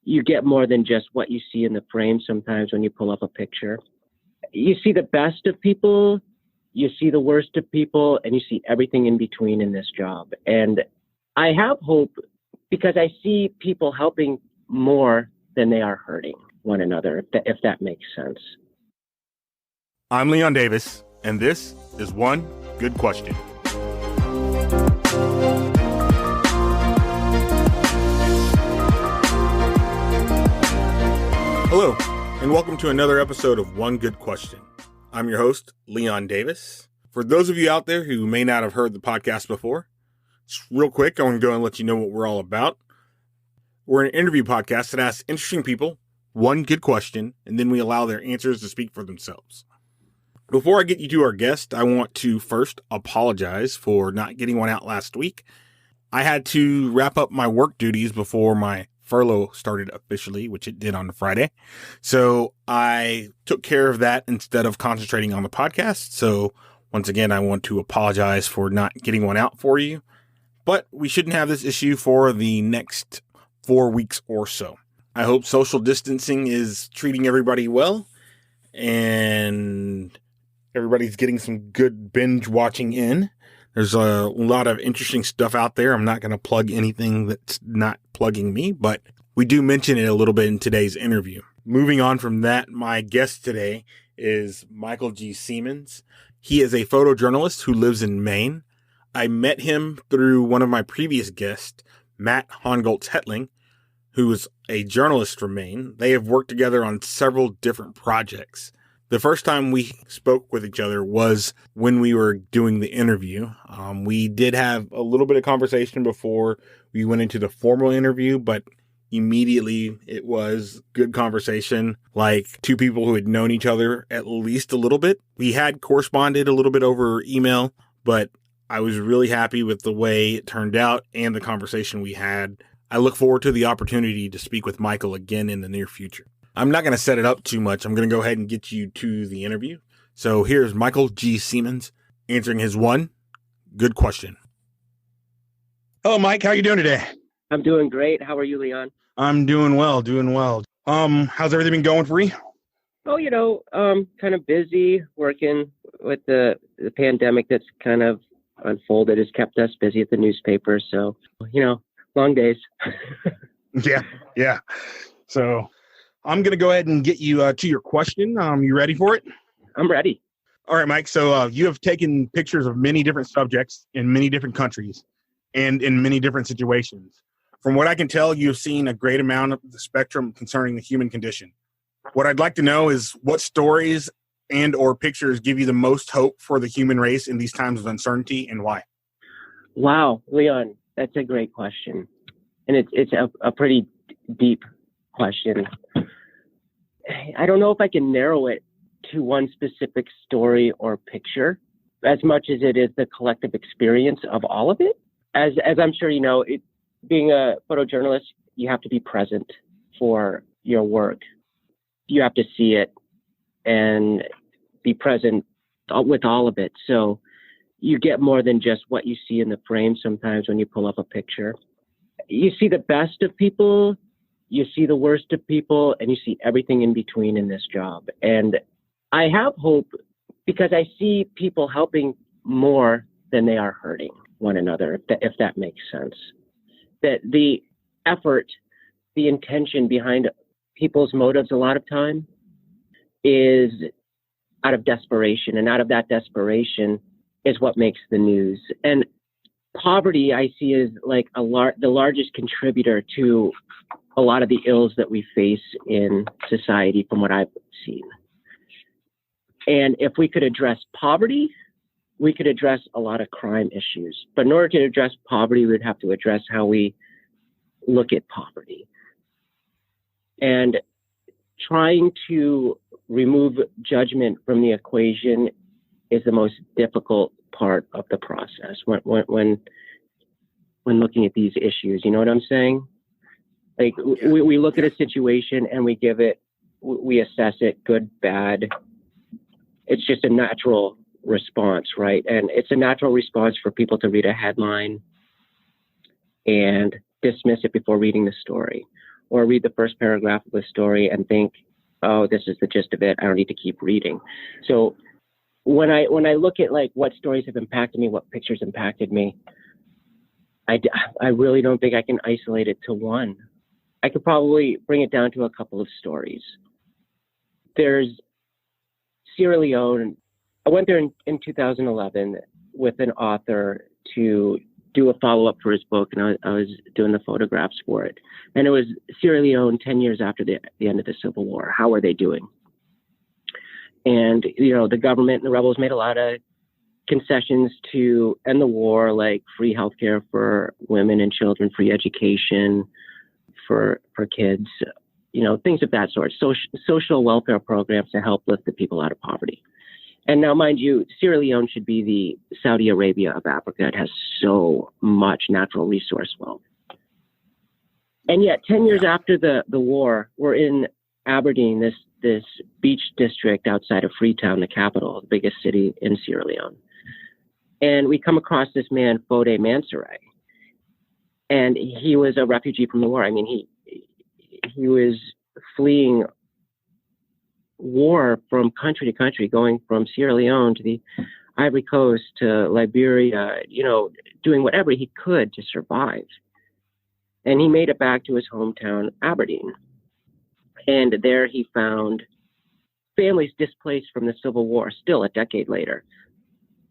you get more than just what you see in the frame sometimes when you pull up a picture. You see the best of people, you see the worst of people, and you see everything in between in this job. And I have hope because I see people helping more than they are hurting one another, if that makes sense. I'm Leon Davis, and this is One Good Question. Hello, and welcome to another episode of One Good Question. I'm your host, Leon Davis. For those of you out there who may not have heard the podcast before, just real quick, I want to go and let you know what we're all about. We're an interview podcast that asks interesting people one good question, and then we allow their answers to speak for themselves. Before I get you to our guest, I want to first apologize for not getting one out last week. I had to wrap up my work duties before my furlough started officially, which it did on Friday. So I took care of that instead of concentrating on the podcast. So once again, I want to apologize for not getting one out for you. But we shouldn't have this issue for the next 4 weeks or so. I hope social distancing is treating everybody well and everybody's getting some good binge watching in. There's a lot of interesting stuff out there. I'm not going to plug anything that's not plugging me, but we do mention it a little bit in today's interview. Moving on from that, my guest today is Michael G. Seamans. He is a photojournalist who lives in Maine. I met him through one of my previous guests, Matt Hongoltz-Hetling, who is a journalist from Maine. They have worked together on several different projects. The first time we spoke with each other was when we were doing the interview. We did have a little bit of conversation before we went into the formal interview, but immediately it was good conversation, like two people who had known each other at least a little bit. We had corresponded a little bit over email, but I was really happy with the way it turned out and the conversation we had. I look forward to the opportunity to speak with Michael again in the near future. I'm not going to set it up too much. I'm going to go ahead and get you to the interview. So here's Michael G. Seamans answering his one good question. Hello, Mike. How are you doing today? I'm doing great. How are you, Leon? I'm doing well. How's everything been going for you? Oh, kind of busy working with the pandemic that's kind of unfolded has kept us busy at the newspaper. So, long days. Yeah. So I'm going to go ahead and get you to your question. You ready for it? I'm ready. All right, Mike. So you have taken pictures of many different subjects in many different countries and in many different situations. From what I can tell, you've seen a great amount of the spectrum concerning the human condition. What I'd like to know is what stories and or pictures give you the most hope for the human race in these times of uncertainty and why? Wow, Leon, that's a great question. And it's a pretty deep question. I don't know if I can narrow it to one specific story or picture as much as it is the collective experience of all of it. As I'm sure you know, being a photojournalist, you have to be present for your work. You have to see it and be present with all of it. So you get more than just what you see in the frame sometimes when you pull up a picture. You see the best of people, you see the worst of people, and you see everything in between in this job. And I have hope because I see people helping more than they are hurting one another, if that makes sense. That the effort, the intention behind people's motives a lot of time is out of desperation. And out of that desperation is what makes the news. And poverty, I see, is like the largest contributor to a lot of the ills that we face in society from what I've seen. And if we could address poverty, we could address a lot of crime issues. But in order to address poverty, we'd have to address how we look at poverty. And trying to remove judgment from the equation is the most difficult part of the process when looking at these issues. You know what I'm saying? Like we look at a situation and we assess it, good, bad. It's just a natural response, right? And it's a natural response for people to read a headline and dismiss it before reading the story. or read the first paragraph of a story and think, oh, this is the gist of it. I don't need to keep reading. So when I look at like what stories have impacted me, what pictures impacted me, I really don't think I can isolate it to one. I could probably bring it down to a couple of stories. There's Sierra Leone. I went there in 2011 with an author to do a follow-up for his book, and I was doing the photographs for it. And it was Sierra Leone 10 years after the end of the Civil War. How are they doing? And, the government and the rebels made a lot of concessions to end the war, like free healthcare for women and children, free education for kids, things of that sort, social welfare programs to help lift the people out of poverty. And now, mind you, Sierra Leone should be the Saudi Arabia of Africa. It has so much natural resource wealth. And yet, 10 years after the war, we're in Aberdeen, this beach district outside of Freetown, the capital, the biggest city in Sierra Leone. And we come across this man, Fode Mansoray. And he was a refugee from the war. I mean, he was fleeing war from country to country, going from Sierra Leone to the Ivory Coast to Liberia, doing whatever he could to survive. And he made it back to his hometown, Aberdeen. And there he found families displaced from the Civil War, still a decade later,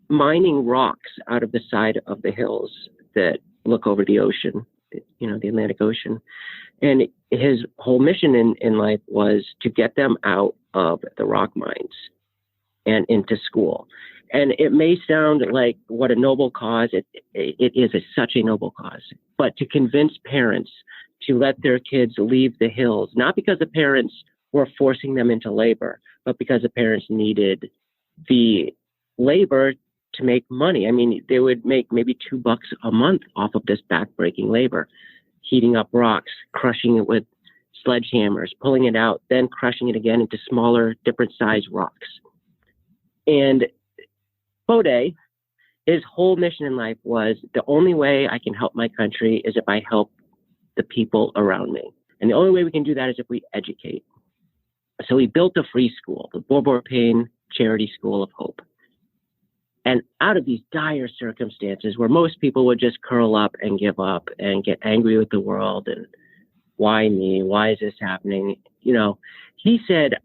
mining rocks out of the side of the hills that look over the ocean, the Atlantic Ocean. And his whole mission in life was to get them out of the rock mines and into school. And it may sound like what a noble cause. It is such a noble cause. But to convince parents to let their kids leave the hills, not because the parents were forcing them into labor, but because the parents needed the labor to make money. I mean, they would make maybe $2 a month off of this backbreaking labor, heating up rocks, crushing it with sledgehammers, pulling it out, then crushing it again into smaller, different size rocks. And Fode, his whole mission in life was, the only way I can help my country is if I help the people around me. And the only way we can do that is if we educate. So he built a free school, the Borbor Payne Charity School of Hope. And out of these dire circumstances where most people would just curl up and give up and get angry with the world and why me? Why is this happening? He said,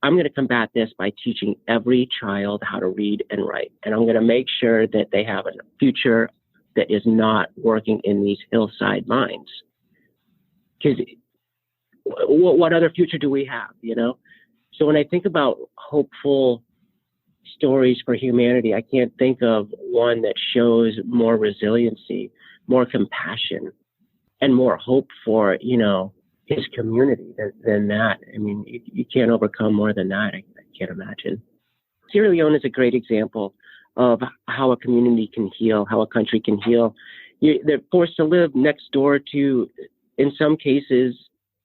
I'm going to combat this by teaching every child how to read and write. And I'm going to make sure that they have a future that is not working in these hillside mines. Because what other future do we have, So when I think about hopeful stories for humanity, I can't think of one that shows more resiliency, more compassion, and more hope for, his community than that. I mean, you can't overcome more than that. I can't imagine. Sierra Leone is a great example of how a community can heal, how a country can heal. They're forced to live next door to, in some cases,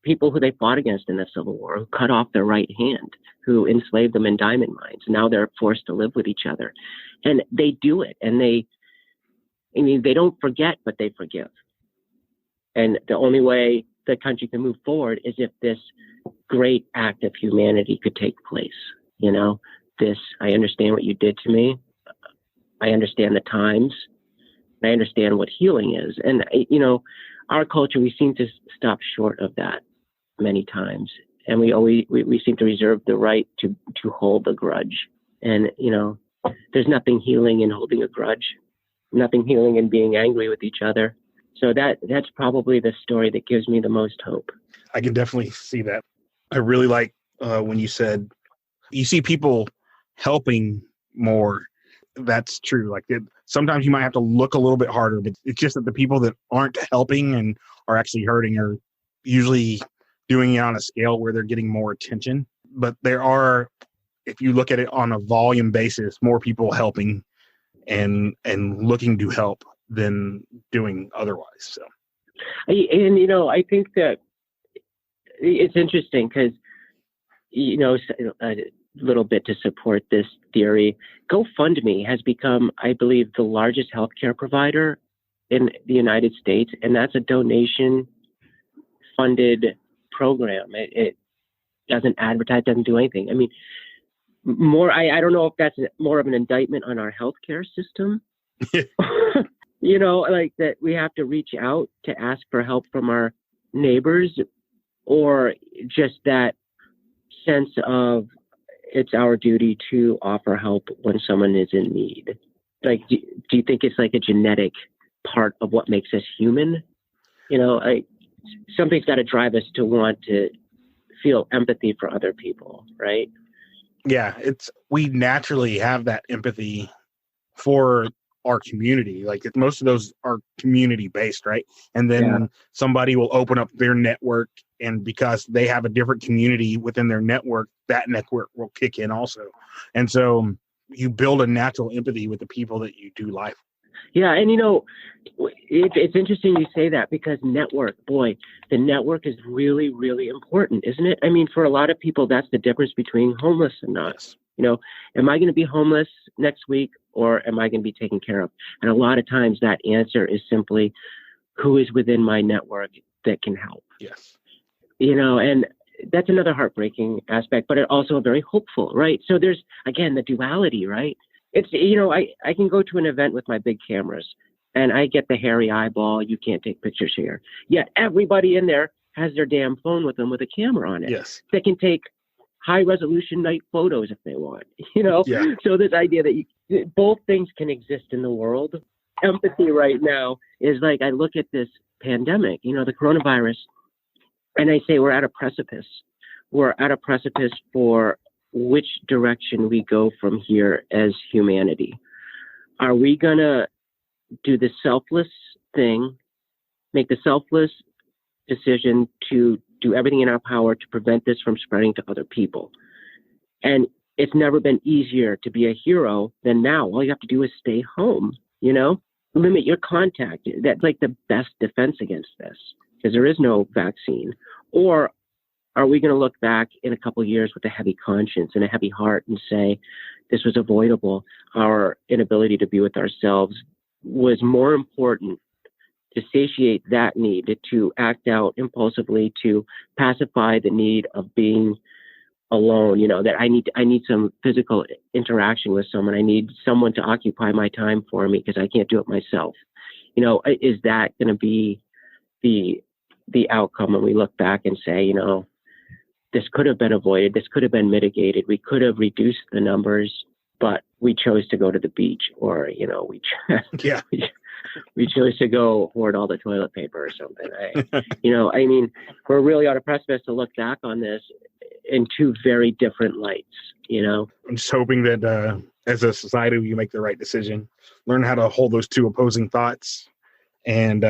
people who they fought against in the Civil War, who cut off their right hand, who enslaved them in diamond mines. Now they're forced to live with each other. And they do it. And they don't forget, but they forgive. And the only way the country can move forward is if this great act of humanity could take place. I understand what you did to me. I understand the times. I understand what healing is. And, our culture, we seem to stop short of that many times. And we seem to reserve the right to hold a grudge. And, there's nothing healing in holding a grudge, nothing healing in being angry with each other. So that's probably the story that gives me the most hope. I can definitely see that. I really like when you said you see people helping more. That's true. Like sometimes you might have to look a little bit harder, but it's just that the people that aren't helping and are actually hurting are usually doing it on a scale where they're getting more attention. But there are, if you look at it on a volume basis, more people helping and looking to help than doing otherwise. So, I think that it's interesting because, a little bit to support this theory, GoFundMe has become, I believe, the largest healthcare provider in the United States. And that's a donation funded program. It doesn't advertise, doesn't do anything. I mean, I don't know if that's more of an indictment on our healthcare system. Like that we have to reach out to ask for help from our neighbors, or just that sense of it's our duty to offer help when someone is in need. Like, do you think it's like a genetic part of what makes us human? Something's got to drive us to want to feel empathy for other people, right? Yeah, we naturally have that empathy for our community. Like most of those are community based, right? And then somebody will open up their network, and because they have a different community within their network, that network will kick in also. And so you build a natural empathy with the people that you do life. Yeah, and it's interesting you say that, because the network is really, really important, isn't it? I mean, for a lot of people, that's the difference between homeless and not. Yes. Am I going to be homeless next week, or am I going to be taken care of? And a lot of times that answer is simply, who is within my network that can help? Yes. And that's another heartbreaking aspect, but also very hopeful, right? So there's, again, the duality, right? It's, I can go to an event with my big cameras and I get the hairy eyeball. You can't take pictures here. Yet everybody in there has their damn phone with them with a camera on it. Yes. They can take high resolution night photos if they want, Yeah. So this idea that both things can exist in the world. Empathy right now is like, I look at this pandemic, the coronavirus, and I say, we're at a precipice. We're at a precipice for which direction we go from here as humanity. Are we going to do the selfless thing, make the selfless decision to do everything in our power to prevent this from spreading to other people? And it's never been easier to be a hero than now. All you have to do is stay home, limit your contact. That's like the best defense against this, because there is no vaccine. Or are we going to look back in a couple of years with a heavy conscience and a heavy heart and say, this was avoidable? Our inability to be with ourselves was more important to satiate that need, to act out impulsively, to pacify the need of being alone, that I need some physical interaction with someone. I need someone to occupy my time for me because I can't do it myself. Is that going to be the outcome when we look back and say, this could have been avoided, this could have been mitigated, we could have reduced the numbers, but we chose to go to the beach, or we chose to go hoard all the toilet paper or something. We're really on a precipice to look back on this in two very different lights. I'm just hoping that as a society, we make the right decision, learn how to hold those two opposing thoughts, and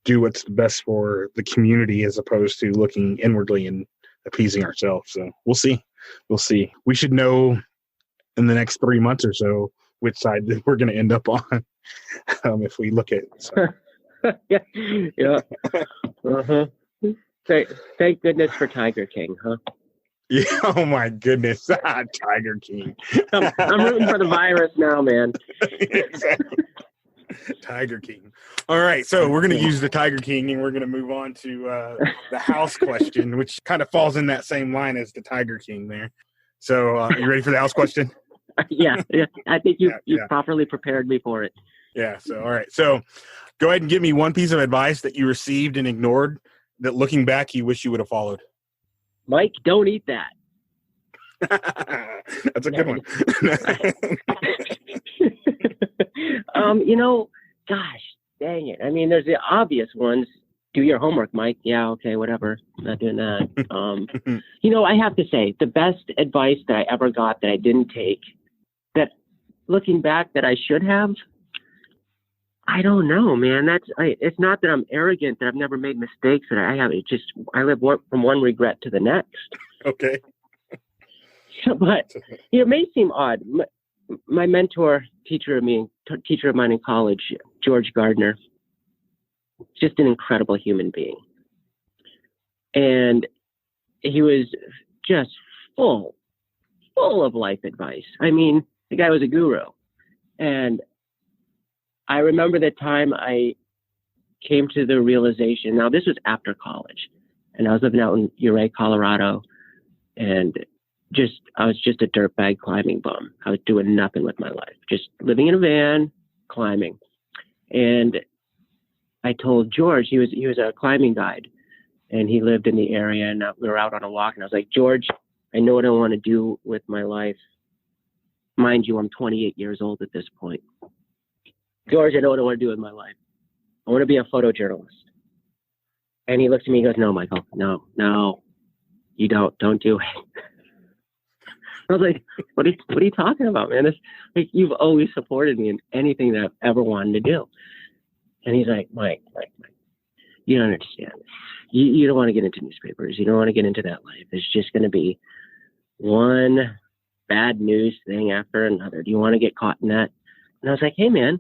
do what's the best for the community, as opposed to looking inwardly and appeasing ourselves. So we'll see. We should know in the next 3 months or so which side that we're going to end up on, if we look at it. So. Yeah. Uh-huh. Thank goodness for Tiger King, huh? Yeah. Oh my goodness. Tiger King. I'm rooting for the virus now, man. Exactly. Tiger King. All right, so we're going to use the Tiger King, and we're going to move on to the house question, which kind of falls in that same line as the Tiger King there. So are you ready for the house question? Yeah. I think you properly prepared me for it. Yeah, so all right. So go ahead and give me one piece of advice that you received and ignored that, looking back, you wish you would have followed. Mike, don't eat that. That's a good one. Gosh, dang it. I mean, there's the obvious ones. Do your homework, Mike. Yeah, okay, whatever. I'm not doing that. I have to say, the best advice that I ever got that I didn't take, that looking back that I should have, I don't know, man. It's not that I'm arrogant, that I've never made mistakes, that I have. I live from one regret to the next. Okay. But it may seem odd. My mentor, teacher of mine in college, George Gardner, just an incredible human being. And he was just full of life advice. I mean, the guy was a guru. And I remember the time I came to the realization, now this was after college, And I was living out in Ouray, Colorado, and I was just a dirtbag climbing bum. I was doing nothing with my life, just living in a van, climbing. And I told George, he was a climbing guide, and he lived in the area, and we were out on a walk, and I was like, George, I know what I want to do with my life. Mind you, I'm 28 years old at this point. George, I know what I want to do with my life. I want to be a photojournalist. And he looks at me and goes, no, Michael, no, you don't do it. I was like, what are you talking about, man? Like, you've always supported me in anything that I've ever wanted to do. And he's like, Mike, you don't understand. You don't want to get into newspapers. You don't want to get into that life. It's just going to be one bad news thing after another. Do you want to get caught in that? And I was like, hey, man,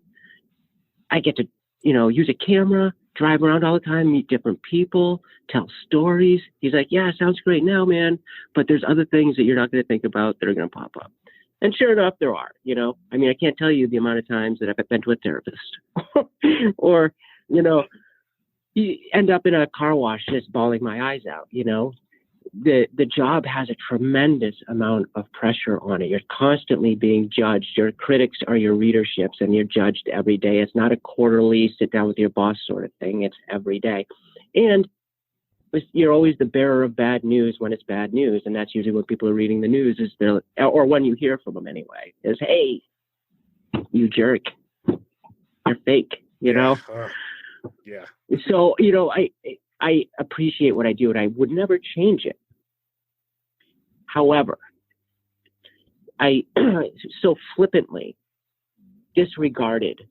I get to, use a camera, drive around all the time, meet different people, tell stories. He's like, yeah, sounds great now, man. But there's other things that you're not going to think about that are going to pop up. And sure enough, there are, I mean, I can't tell you the amount of times that I've been to a therapist or, you end up in a car wash just bawling my eyes out, The job has a tremendous amount of pressure on it. You're constantly being judged. Your critics are your readerships, and you're judged every day. It's not a quarterly sit down with your boss sort of thing. It's every day. And you're always the bearer of bad news when it's bad news. And that's usually when people are reading the news or when you hear from them anyway, is, hey, you jerk, you're fake, Yeah. So, I appreciate what I do, and I would never change it. However, I so flippantly disregarded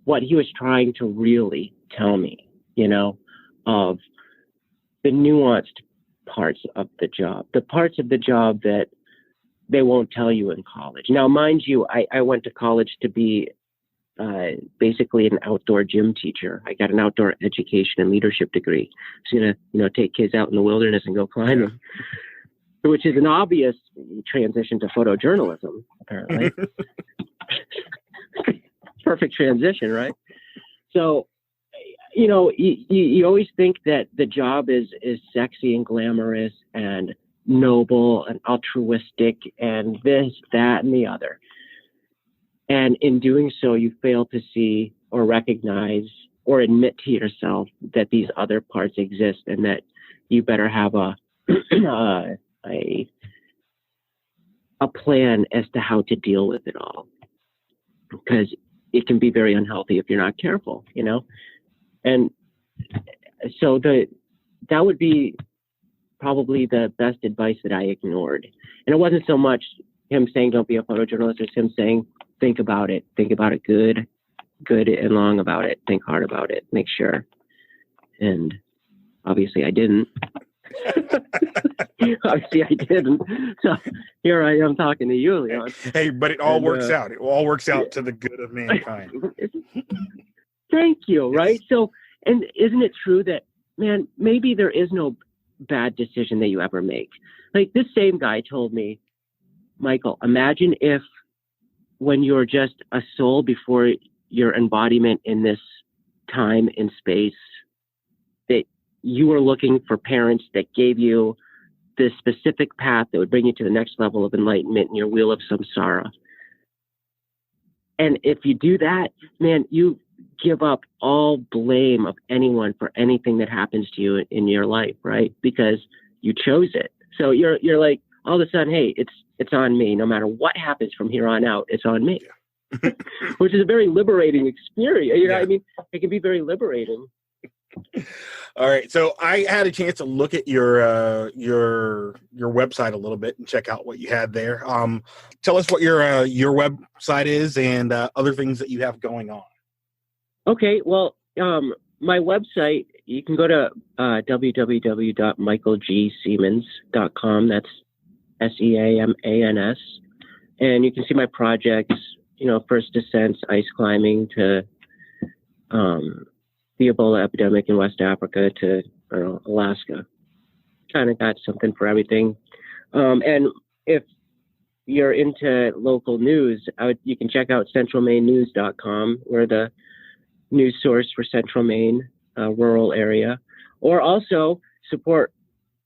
what he was trying to really tell me, of the nuanced parts of the job, the parts of the job that they won't tell you in college. Now, mind you, I went to college to be basically an outdoor gym teacher. I got an outdoor education and leadership degree. I was gonna, take kids out in the wilderness and go climbing, which is an obvious transition to photojournalism, apparently. Perfect transition, right? So, you always think that the job is sexy and glamorous and noble and altruistic and this, that, and the other. And in doing so, you fail to see or recognize or admit to yourself that these other parts exist, and that you better have a plan as to how to deal with it all, because it can be very unhealthy if you're not careful, And so that would be probably the best advice that I ignored. And it wasn't so much him saying don't be a photojournalist, it's him saying think about it good and long about it, think hard about it, make sure. And obviously I didn't. So here I am talking to you, Leon. Hey, but it all works out. It all works out to the good of mankind. Thank you. Right. So, and isn't it true that, man, maybe there is no bad decision that you ever make? Like this same guy told me, Michael, imagine if when you're just a soul before your embodiment in this time and space, that you were looking for parents that gave you the specific path that would bring you to the next level of enlightenment in your wheel of samsara. And if you do that, man, you give up all blame of anyone for anything that happens to you in your life, right? Because you chose it. So you're like, all of a sudden, hey, it's on me. No matter what happens from here on out, it's on me. Yeah. Which is a very liberating experience. I mean, it can be very liberating. All right. So I had a chance to look at your website a little bit and check out what you had there. Tell us what your website is and other things that you have going on. Okay. Well, my website, you can go to www.michaelgseamans.com. That's SEAMANS. And you can see my projects, first descents, ice climbing, to the Ebola epidemic in West Africa, to Alaska. Kind of got something for everything. And if you're into local news, you can check out centralmainenews.com. We're the news source for Central Maine, rural area. Or also support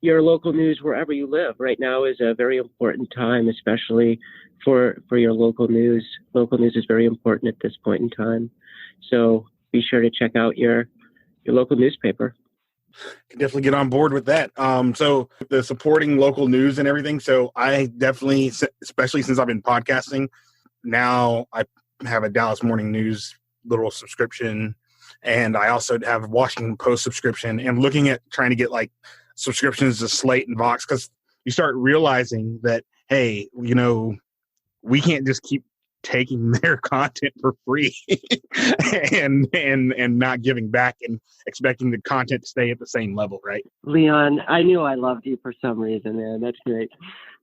your local news wherever you live. Right now is a very important time, especially for your local news. Local news is very important at this point in time. So be sure to check out your local newspaper. Can definitely get on board with that. So the supporting local news and everything. So I definitely, especially since I've been podcasting, now I have a Dallas Morning News little subscription, and I also have a Washington Post subscription, and looking at trying to get like subscriptions to Slate and Vox, because you start realizing that, hey, we can't just keep taking their content for free and not giving back and expecting the content to stay at the same level, right? Leon, I knew I loved you for some reason, man. That's great.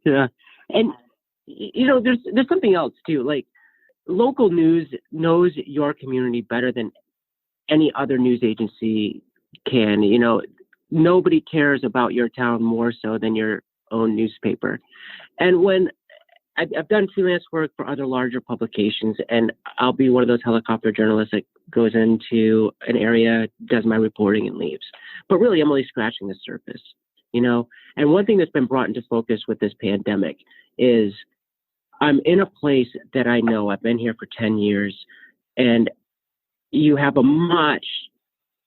Yeah. And there's something else too. Like, local news knows your community better than any other news agency can. Nobody cares about your town more so than your own newspaper. And when I've done freelance work for other larger publications, and I'll be one of those helicopter journalists that goes into an area, does my reporting, and leaves. But really, I'm only scratching the surface, And one thing that's been brought into focus with this pandemic is I'm in a place that I know. I've been here for 10 years, and you have a much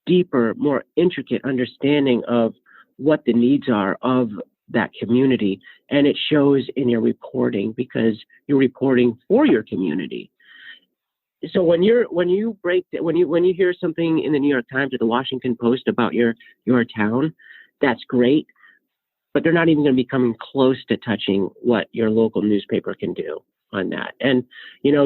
deeper, more intricate understanding of what the needs are of that community, and it shows in your reporting because you're reporting for your community. So when you hear something in the New York Times or the Washington Post about your town, that's great, but they're not even going to be coming close to touching what your local newspaper can do on that. And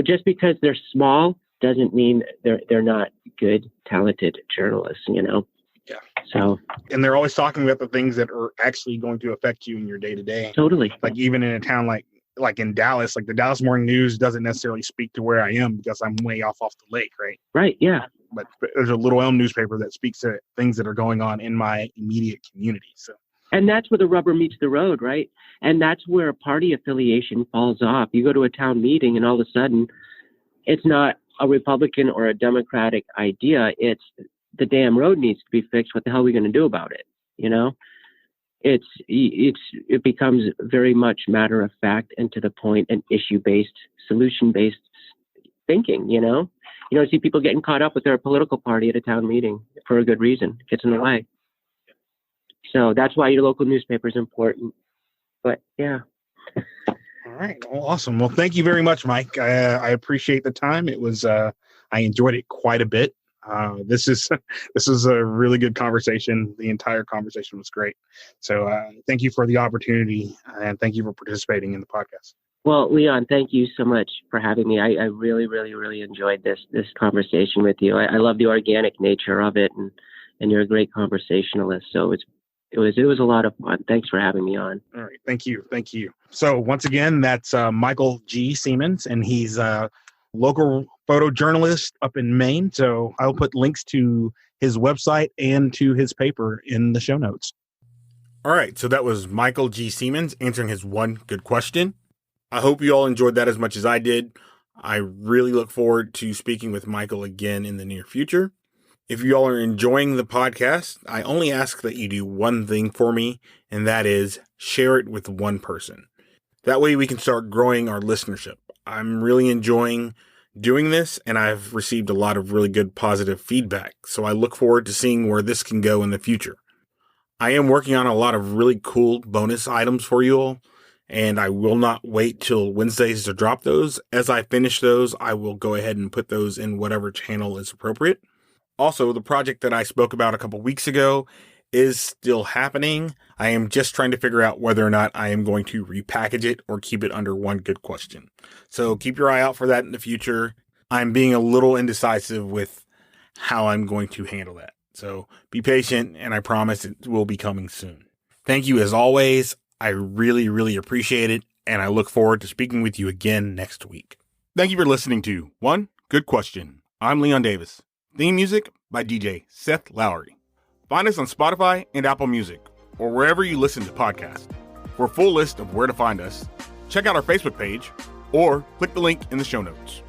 just because they're small doesn't mean they're not good, talented journalists. Yeah. So, and they're always talking about the things that are actually going to affect you in your day to day. Totally. Like even in a town like in Dallas, like the Dallas Morning News doesn't necessarily speak to where I am because I'm way off the lake, right? Right. Yeah. But there's a Little Elm newspaper that speaks to things that are going on in my immediate community. So. And that's where the rubber meets the road, right? And that's where party affiliation falls off. You go to a town meeting, and all of a sudden, it's not a Republican or a Democratic idea. It's the damn road needs to be fixed. What the hell are we going to do about it? It becomes very much matter of fact and to the point and issue-based, solution-based thinking. You don't see people getting caught up with their political party at a town meeting for a good reason. It gets in the way. So that's why your local newspaper is important. But yeah. All right. Well, awesome. Well, thank you very much, Mike. I appreciate the time. It was, I enjoyed it quite a bit. This is a really good conversation. The entire conversation was great. So thank you for the opportunity, and thank you for participating in the podcast. Well, Leon, thank you so much for having me. I really, really, really enjoyed this conversation with you. I love the organic nature of it, and you're a great conversationalist. So it was a lot of fun. Thanks for having me on. All right. Thank you. So once again, that's Michael G. Seamans, and he's a local photojournalist up in Maine. So I'll put links to his website and to his paper in the show notes. All right. So that was Michael G. Seamans answering his one good question. I hope you all enjoyed that as much as I did. I really look forward to speaking with Michael again in the near future. If you all are enjoying the podcast, I only ask that you do one thing for me, and that is share it with one person. That way we can start growing our listenership. I'm really enjoying doing this, and I've received a lot of really good positive feedback, so I look forward to seeing where this can go in the future. I am working on a lot of really cool bonus items for you all, and I will not wait till Wednesdays to drop those. As I finish those, I will go ahead and put those in whatever channel is appropriate. Also, the project that I spoke about a couple weeks ago is still happening. I am just trying to figure out whether or not I am going to repackage it or keep it under one good question. So keep your eye out for that in the future. I'm being a little indecisive with how I'm going to handle that. So be patient, and I promise it will be coming soon. Thank you as always. I really, really appreciate it, and I look forward to speaking with you again next week. Thank you for listening to One Good Question. I'm Leon Davis. Theme music by DJ Seth Lowry. Find us on Spotify and Apple Music, or wherever you listen to podcasts. For a full list of where to find us, check out our Facebook page, or click the link in the show notes.